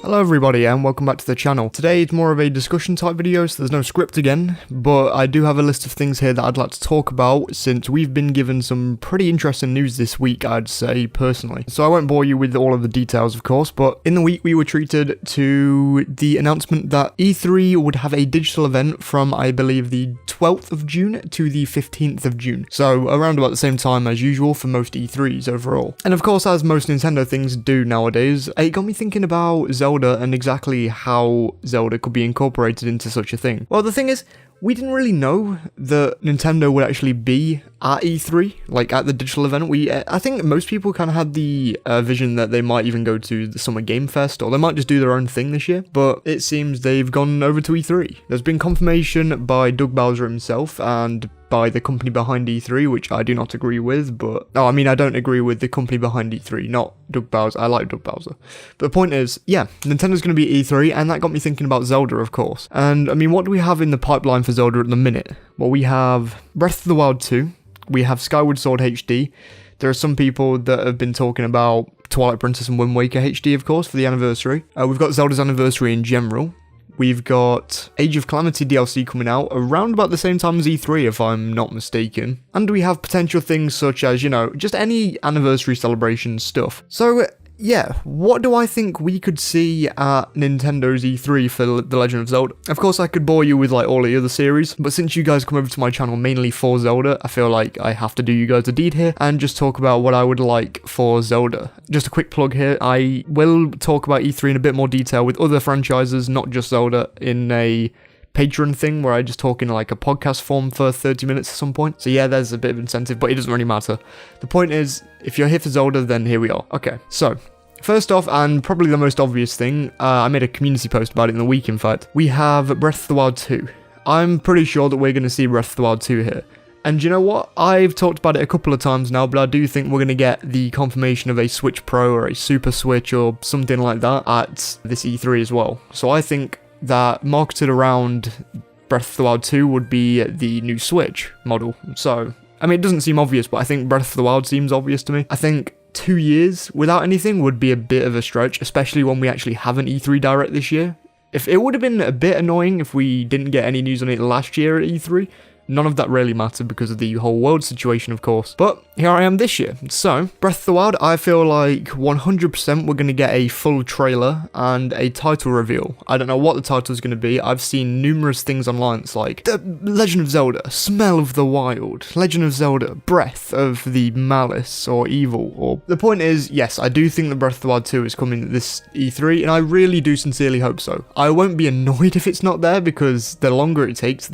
Hello everybody and welcome back to the channel. Today it's more of a discussion type video, so there's no script again, but I do have a list of things here that I'd like to talk about since we've been given some pretty interesting news this week, I'd say personally. So I won't bore you with all of the details of course, but in the week we were treated to the announcement that E3 would have a digital event from I believe the 12th of June to the 15th of June. So around about the same time as usual for most E3s overall. And of course, as most Nintendo things do nowadays, it got me thinking about Zelda and exactly how Zelda could be incorporated into such a thing. Well, the thing is, we didn't really know that Nintendo would actually be at E3, like at the digital event. I think most people kind of had the vision that they might even go to the Summer Game Fest, or they might just do their own thing this year, but it seems they've gone over to E3. There's been confirmation by Doug Bowser himself and by the company behind E3, which I do not agree with, but... I don't agree with the company behind E3, not Doug Bowser. I like Doug Bowser. But the point is, yeah, Nintendo's going to be at E3, and that got me thinking about Zelda, of course. And, what do we have in the pipeline for Zelda at the minute? Well, we have Breath of the Wild 2, we have Skyward Sword HD, there are some people that have been talking about Twilight Princess and Wind Waker HD, of course, for the anniversary. We've got Zelda's anniversary in general. We've got Age of Calamity DLC coming out around about the same time as E3, if I'm not mistaken. And we have potential things such as, just any anniversary celebration stuff. So, yeah, what do I think we could see at Nintendo's E3 for The Legend of Zelda? Of course, I could bore you with all the other series, but since you guys come over to my channel mainly for Zelda, I feel like I have to do you guys a deed here and just talk about what I would like for Zelda. Just a quick plug here, I will talk about E3 in a bit more detail with other franchises, not just Zelda, in a Patreon thing where I just talk in a podcast form for 30 minutes at some point. So yeah, there's a bit of incentive, but it doesn't really matter. The point is, if you're here for Zelda, then here we are. Okay, so first off, and probably the most obvious thing, I made a community post about it in the week, in fact. We have Breath of the Wild 2. I'm pretty sure that we're going to see Breath of the Wild 2 here. And you know what? I've talked about it a couple of times now, but I do think we're going to get the confirmation of a Switch Pro or a Super Switch or something like that at this E3 as well. So I think that marketed around Breath of the Wild 2 would be the new Switch model. So, it doesn't seem obvious, but I think Breath of the Wild seems obvious to me. I think 2 years without anything would be a bit of a stretch, especially when we actually have an E3 Direct this year. If it would have been a bit annoying if we didn't get any news on it last year at E3. None of that really mattered because of the whole world situation, of course. But here I am this year. So, Breath of the Wild, I feel like 100% we're going to get a full trailer and a title reveal. I don't know what the title is going to be. I've seen numerous things online. It's like, The Legend of Zelda, Smell of the Wild, Legend of Zelda, Breath of the Malice or Evil. Or the point is, yes, I do think that Breath of the Wild 2 is coming this E3, and I really do sincerely hope so. I won't be annoyed if it's not there because the longer it takes,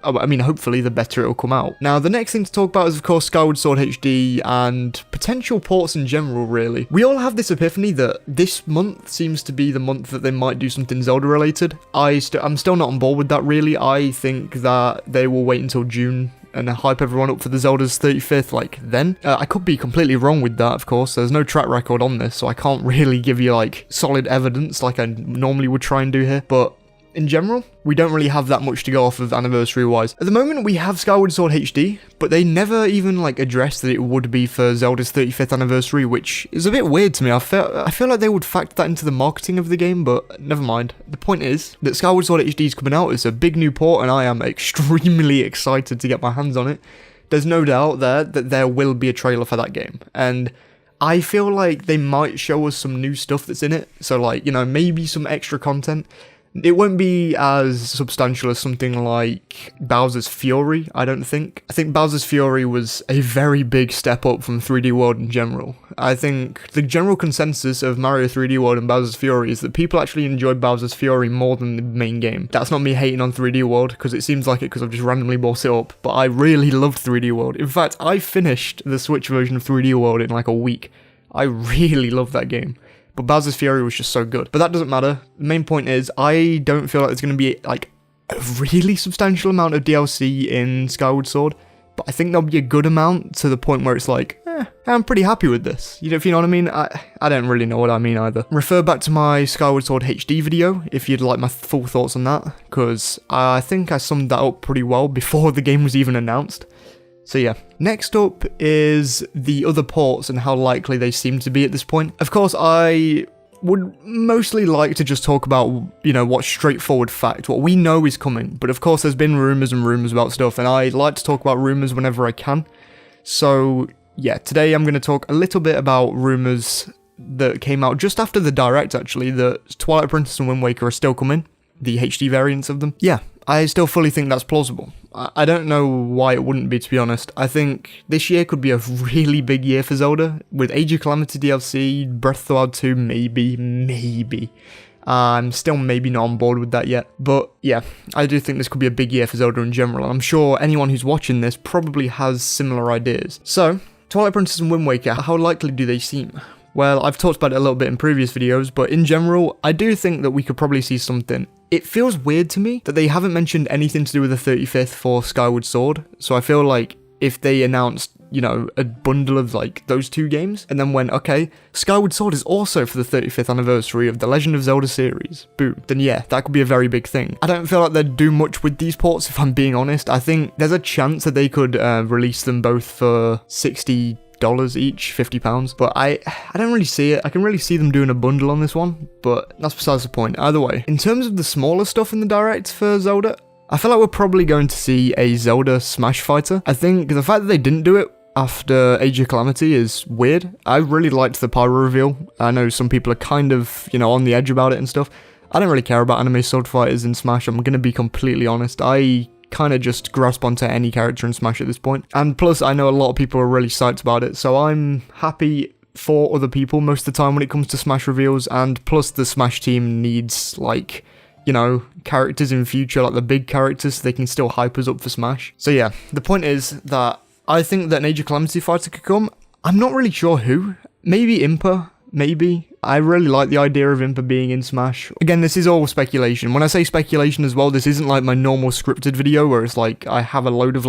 hopefully the better it'll come out. Now, the next thing to talk about is, of course, Skyward Sword HD and potential ports in general, really. We all have this epiphany that this month seems to be the month that they might do something Zelda-related. I'm still not on board with that, really. I think that they will wait until June and hype everyone up for the Zelda's 35th, then. I could be completely wrong with that, of course. There's no track record on this, so I can't really give you, solid evidence like I normally would try and do here. But in general, we don't really have that much to go off of anniversary-wise. At the moment, we have Skyward Sword HD, but they never even, addressed that it would be for Zelda's 35th anniversary, which is a bit weird to me. I feel like they would factor that into the marketing of the game, but never mind. The point is that Skyward Sword HD is coming out. It's a big new port, and I am extremely excited to get my hands on it. There's no doubt that there will be a trailer for that game, and I feel like they might show us some new stuff that's in it. So, maybe some extra content. It won't be as substantial as something like Bowser's Fury, I don't think. I think Bowser's Fury was a very big step up from 3D World in general. I think the general consensus of Mario 3D World and Bowser's Fury is that people actually enjoyed Bowser's Fury more than the main game. That's not me hating on 3D World, because it seems like it because I've just randomly bought it up, but I really loved 3D World. In fact, I finished the Switch version of 3D World in a week. I really loved that game. But Bowser's Fury was just so good. But that doesn't matter. The main point is, I don't feel like there's going to be, a really substantial amount of DLC in Skyward Sword. But I think there'll be a good amount to the point where it's I'm pretty happy with this. If you know what I mean? I don't really know what I mean either. Refer back to my Skyward Sword HD video if you'd like my full thoughts on that. Because I think I summed that up pretty well before the game was even announced. So yeah, next up is the other ports and how likely they seem to be at this point. Of course, I would mostly like to just talk about, what's straightforward fact, what we know is coming. But of course, there's been rumours and rumours about stuff, and I like to talk about rumours whenever I can. So, yeah, today I'm going to talk a little bit about rumours that came out just after the Direct, actually, that Twilight Princess and Wind Waker are still coming, the HD variants of them. Yeah, I still fully think that's plausible. I don't know why it wouldn't be, to be honest. I think this year could be a really big year for Zelda, with Age of Calamity DLC, Breath of the Wild 2, maybe. I'm still maybe not on board with that yet, but yeah, I do think this could be a big year for Zelda in general, and I'm sure anyone who's watching this probably has similar ideas. So, Twilight Princess and Wind Waker, how likely do they seem? Well, I've talked about it a little bit in previous videos, but in general, I do think that we could probably see something. It feels weird to me that they haven't mentioned anything to do with the 35th for Skyward Sword, so I feel like if they announced, a bundle of, those two games, and then went, okay, Skyward Sword is also for the 35th anniversary of the Legend of Zelda series, boom, then yeah, that could be a very big thing. I don't feel like they'd do much with these ports, if I'm being honest. I think there's a chance that they could release them both for $60 each, £50, but I don't really see it. I can really see them doing a bundle on this one, but that's besides the point. Either way, in terms of the smaller stuff in the Direct for Zelda, I feel like we're probably going to see a Zelda Smash Fighter. I think the fact that they didn't do it after Age of Calamity is weird. I really liked the pyro reveal. I know some people are kind of, on the edge about it and stuff. I don't really care about anime sword fighters in Smash, I'm gonna be completely honest. I kind of just grasp onto any character in Smash at this point. And plus, I know a lot of people are really psyched about it, so I'm happy for other people most of the time when it comes to Smash reveals, and plus the Smash team needs, characters in future, like the big characters, so they can still hype us up for Smash. So yeah, the point is that I think that an Age of Calamity fighter could come. I'm not really sure who. Maybe Impa, maybe. I really like the idea of Impa being in Smash. Again, this is all speculation. When I say speculation as well, this isn't like my normal scripted video where it's like I have a load of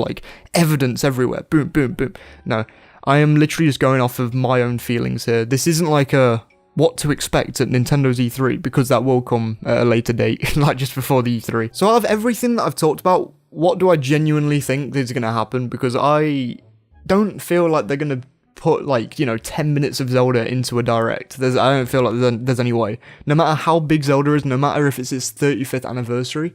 evidence everywhere. Boom, boom, boom. No, I am literally just going off of my own feelings here. This isn't like a what to expect at Nintendo's E3, because that will come at a later date, like just before the E3. So out of everything that I've talked about, what do I genuinely think is going to happen? Because I don't feel like they're going to put 10 minutes of Zelda into a Direct. I don't feel like there's any way. No matter how big Zelda is, no matter if it's its 35th anniversary,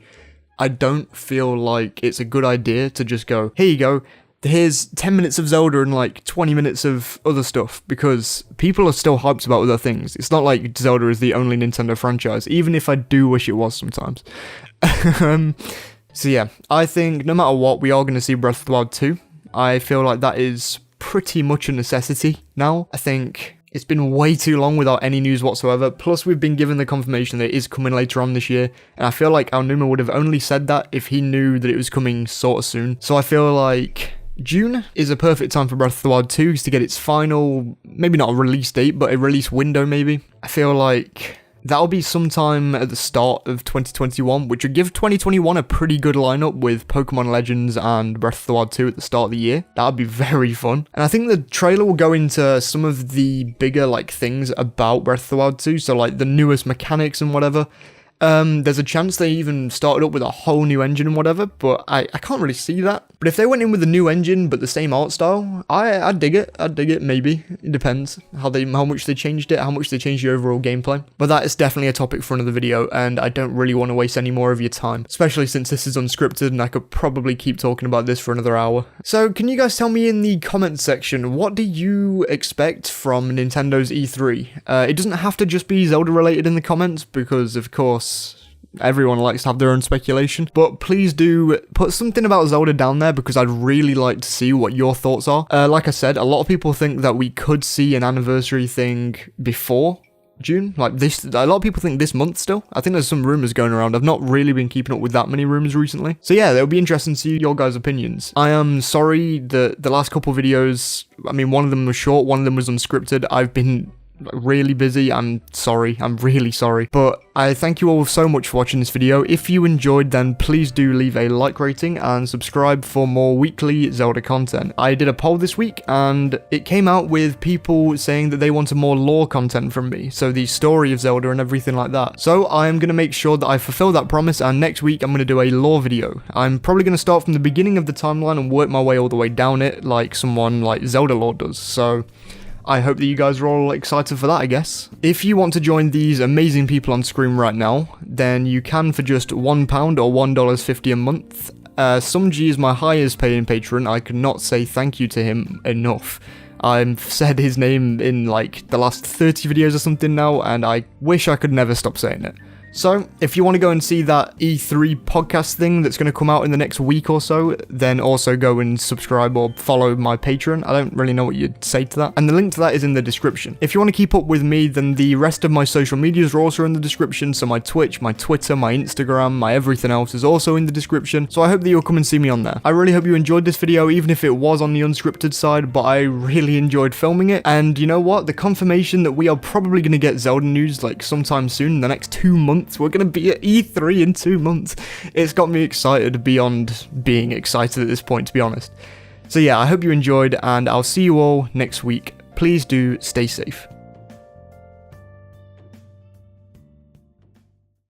I don't feel like it's a good idea to just go, here you go, here's 10 minutes of Zelda and 20 minutes of other stuff, because people are still hyped about other things. It's not like Zelda is the only Nintendo franchise, even if I do wish it was sometimes. So yeah, I think no matter what, we are going to see Breath of the Wild 2. I feel like that is pretty much a necessity now. I think it's been way too long without any news whatsoever, plus we've been given the confirmation that it is coming later on this year, and I feel like Aonuma would have only said that if he knew that it was coming sort of soon. So I feel like June is a perfect time for Breath of the Wild 2 to get its final, maybe not a release date, but a release window maybe. I feel like that'll be sometime at the start of 2021, which would give 2021 a pretty good lineup with Pokemon Legends and Breath of the Wild 2 at the start of the year. That would be very fun. And I think the trailer will go into some of the bigger things about Breath of the Wild 2, so the newest mechanics and whatever. There's a chance they even started up with a whole new engine and whatever, but I can't really see that. But if they went in with a new engine but the same art style, I'd dig it. I'd dig it, maybe. It depends how much they changed it, how much they changed the overall gameplay. But that is definitely a topic for another video, and I don't really want to waste any more of your time, especially since this is unscripted and I could probably keep talking about this for another hour. So can you guys tell me in the comments section, what do you expect from Nintendo's E3? It doesn't have to just be Zelda related in the comments, because of course everyone likes to have their own speculation, but please do put something about Zelda down there, because I'd really like to see what your thoughts are. Like I said, a lot of people think that we could see an anniversary thing before June, a lot of people think this month still. I think there's some rumors going around. I've not really been keeping up with that many rumors recently, so yeah, it'll be interesting to see your guys' opinions. I am sorry that the last couple videos, one of them was short, one of them was unscripted. I've been really busy. I'm sorry. I'm really sorry. But I thank you all so much for watching this video. If you enjoyed, then please do leave a like rating and subscribe for more weekly Zelda content. I did a poll this week and it came out with people saying that they wanted more lore content from me. So the story of Zelda and everything like that. So I am going to make sure that I fulfill that promise, and next week I'm going to do a lore video. I'm probably going to start from the beginning of the timeline and work my way all the way down it like someone like Zelda lore does. So I hope that you guys are all excited for that, I guess. If you want to join these amazing people on screen right now, then you can for just £1 or $1.50 a month. Sumji is my highest paying patron. I cannot say thank you to him enough. I've said his name in like the last 30 videos or something now, and I wish I could never stop saying it. So, if you want to go and see that E3 podcast thing that's going to come out in the next week or so, then also go and subscribe or follow my Patreon. I don't really know what you'd say to that. And the link to that is in the description. If you want to keep up with me, then the rest of my social medias are also in the description. So my Twitch, my Twitter, my Instagram, my everything else is also in the description. So I hope that you'll come and see me on there. I really hope you enjoyed this video, even if it was on the unscripted side, but I really enjoyed filming it. And you know what? The confirmation that we are probably going to get Zelda news like sometime soon, in the next 2 months. We're going to be at E3 in 2 months. It's got me excited beyond being excited at this point, to be honest. So yeah, I hope you enjoyed, and I'll see you all next week. Please do stay safe.